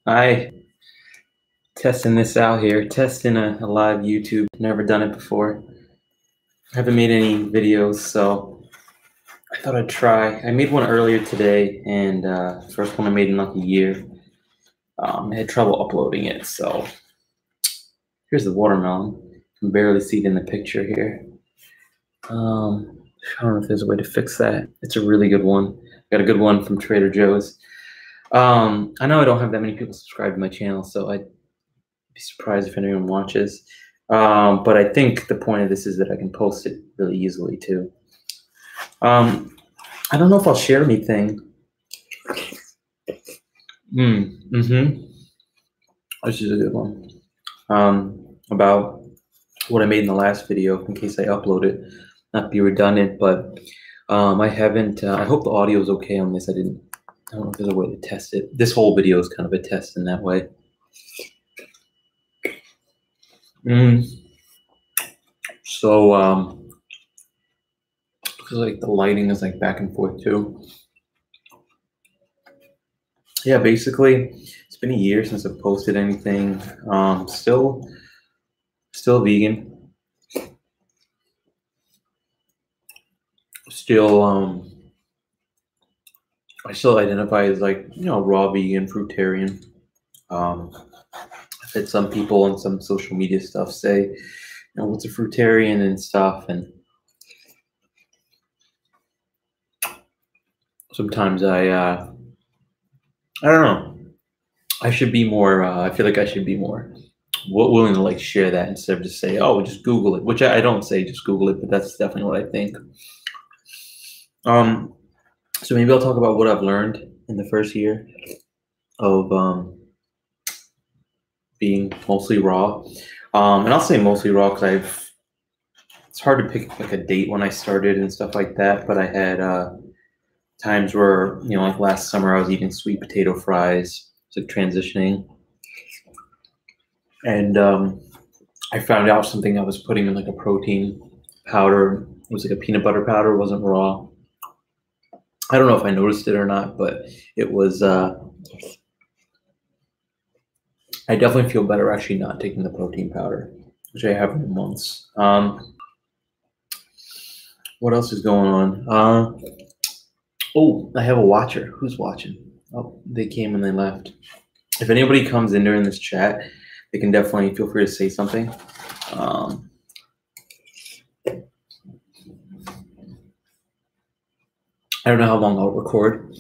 Hi, testing this out here, testing a live YouTube. Never done it before. Haven't made any videos, so I thought I'd try. I made one earlier today, and first one I made in like a year. I had trouble uploading it, so here's the watermelon. You can barely see it in the picture here. I don't know if there's a way to fix that. It's a really good one. Got a good one from Trader Joe's. I know I don't have that many people subscribed to my channel, so I'd be surprised if anyone watches. But I think the point of this is that I can post it really easily too. I don't know if I'll share anything. This is a good one. About what I made in the last video, in case I upload it, not be redundant, but I haven't. I hope the audio is okay on this. I don't know if there's a way to test it. This whole video is kind of a test in that way. So because like the lighting is like back and forth too. Yeah, basically it's been a year since I've posted anything. Still vegan. Still I still identify as like, raw vegan, fruitarian. I've had some people on some social media stuff say, what's a fruitarian and stuff, and sometimes I don't know. I should be more. I feel like I should be more willing to like share that instead of just say, "Oh, just Google it," which I don't say just Google it, but that's definitely what I think. So maybe I'll talk about what I've learned in the first year of being mostly raw, and I'll say mostly raw because it's hard to pick like a date when I started and stuff like that, but I had times where, like last summer I was eating sweet potato fries. It's like transitioning, and I found out something I was putting in like a protein powder. It was like a peanut butter powder. It wasn't raw. I don't know if I noticed it or not, but it was. I definitely feel better actually not taking the protein powder, which I haven't in months. What else is going on? Oh, I have a watcher. Who's watching? Oh, they came and they left. If anybody comes in during this chat, they can definitely feel free to say something. I don't know how long I'll record.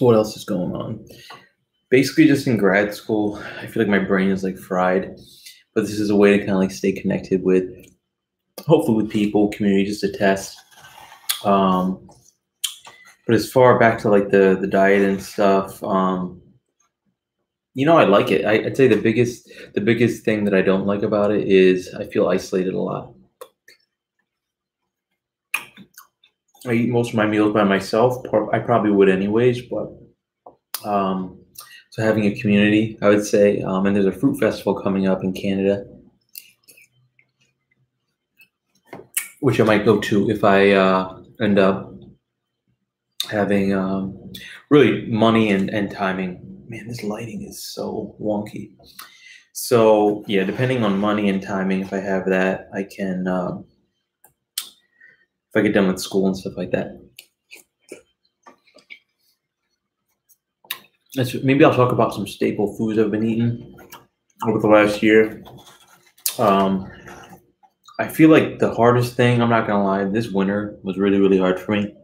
What else is going on? Basically, just in grad school, I feel like my brain is like fried. But this is a way to kind of like stay connected with, hopefully with people, community, just to test. But as far back to like the diet and stuff, I like it. I'd say the biggest thing that I don't like about it is I feel isolated a lot. I eat most of my meals by myself. I probably would anyways, but so having a community, I would say, and there's a fruit festival coming up in Canada, which I might go to if I end up having really money and timing. Man, this lighting is so wonky. So yeah, depending on money and timing, if I have that, I can, if I get done with school and stuff like that. Maybe I'll talk about some staple foods I've been eating over the last year. I feel like the hardest thing, I'm not gonna lie, this winter was really, really hard for me.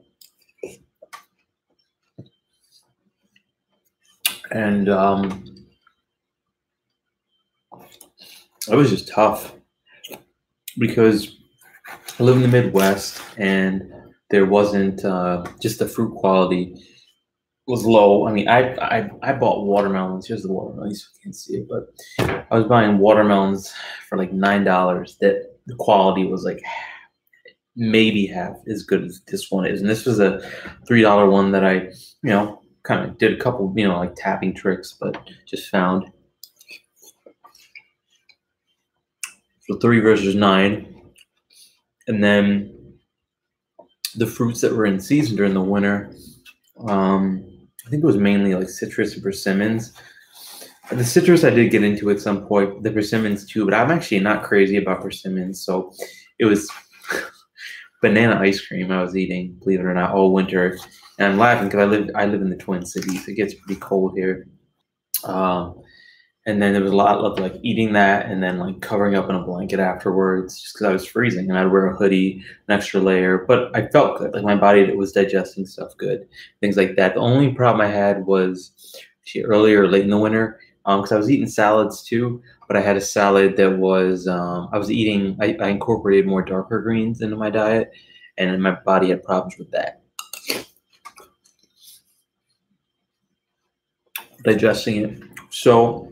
And it was just tough because I live in the Midwest and there wasn't just the fruit quality was low. I mean, I bought watermelons. Here's the watermelons. You can't see it, but I was buying watermelons for like $9. That the quality was like maybe half as good as this one is. And this was a $3 one that I, kind of did a couple, like tapping tricks, but just found. So 3 versus 9. And then the fruits that were in season during the winter, I think it was mainly like citrus and persimmons. The citrus I did get into at some point, the persimmons too, but I'm actually not crazy about persimmons. So it was banana ice cream I was eating, believe it or not, all winter. And I'm laughing because I live in the Twin Cities. It gets pretty cold here. Um, and then there was a lot of like eating that and then like covering up in a blanket afterwards just because I was freezing, and I'd wear a hoodie, an extra layer. But I felt good, like my body was digesting stuff good, things like that. The only problem I had was earlier, late in the winter, because I was eating salads too. But I had a salad that was I was eating. I incorporated more darker greens into my diet, and my body had problems with that, digesting it. So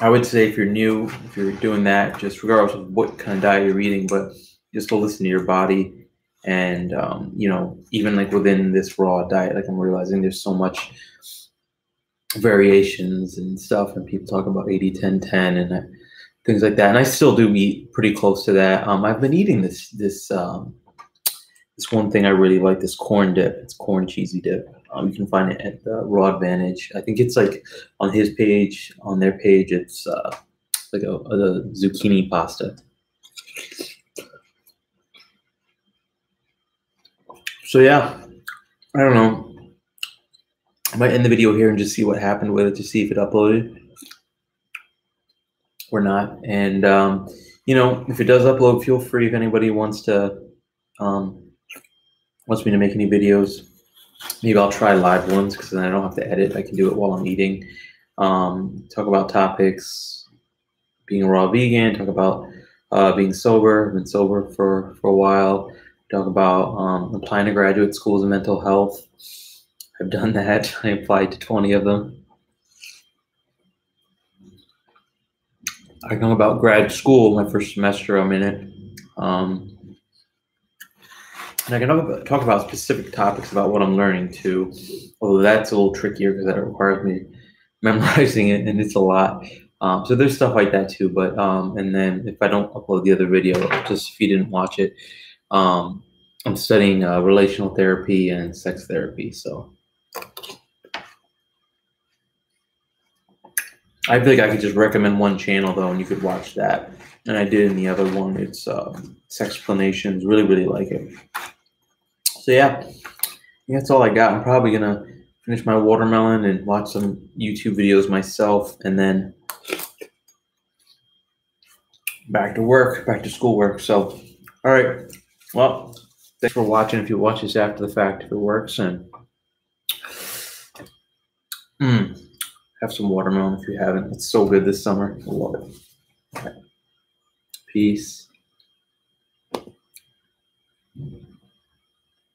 I would say if you're new, if you're doing that, just regardless of what kind of diet you're eating, but just to listen to your body. And, you know, even like within this raw diet, like I'm realizing there's so much variations and stuff, and people talk about 80-10-10 and things like that. And I still do eat pretty close to that. I've been eating this one thing I really like, this corn dip. It's corn cheesy dip. You can find it at the Raw Advantage. I think it's like on his page, on their page, it's like a zucchini pasta. So yeah, I don't know. I might end the video here and just see what happened with it to see if it uploaded or not. And you know, if it does upload, feel free if anybody wants me to make any videos. Maybe I'll try live ones because then I don't have to edit. I can do it while I'm eating. Talk about topics, being a raw vegan, talk about being sober. I've been sober for a while. Talk about applying to graduate schools in mental health. I've done that. I applied to 20 of them. I know about grad school, my first semester I'm in it. And I can talk about specific topics about what I'm learning too, although that's a little trickier because that requires me memorizing it, and it's a lot. So there's stuff like that too. But and then if I don't upload the other video, just if you didn't watch it, I'm studying relational therapy and sex therapy. So I feel like I could just recommend one channel though, and you could watch that. And I did in the other one. It's Sexplanations. Really, really like it. So yeah, I think that's all I got. I'm probably gonna finish my watermelon and watch some YouTube videos myself, and then back to work, back to schoolwork. So, all right. Well, thanks for watching. If you watch this after the fact, if it works, and have some watermelon if you haven't. It's so good this summer. I love it. All right. Peace.